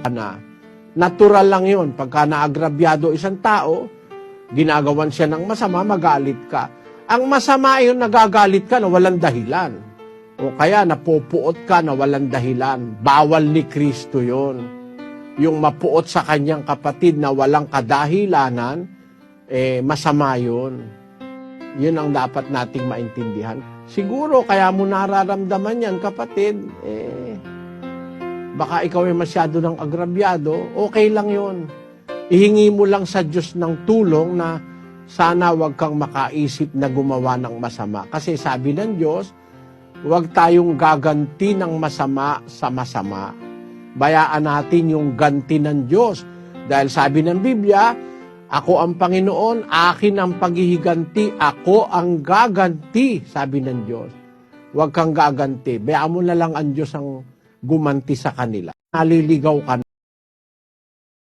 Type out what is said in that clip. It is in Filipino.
ka na. Natural lang yun. Pagka naagrabyado isang tao, ginagawan siya ng masama, magalit ka. Ang masama yun, nagagalit ka na walang dahilan. O kaya napupuot ka na walang dahilan. Bawal ni Kristo yun. Yung mapuot sa kanyang kapatid na walang kadahilanan, masama yun. Yun ang dapat nating maintindihan. Siguro, kaya mo nararamdaman yan, kapatid, baka ikaw ay masyado ng agrabyado, okay lang yun. Ihingi mo lang sa Diyos ng tulong na sana wag kang makaisip na gumawa ng masama. Kasi sabi ng Diyos, wag tayong gaganti ng masama sa masama. Bayaan natin yung ganti ng Diyos. Dahil sabi ng Biblia, ako ang Panginoon, akin ang paghihiganti, ako ang gaganti, sabi ng Diyos. Huwag kang gaganti. Bayaan mo na lang ang Diyos ang gumanti sa kanila. Naliligaw ka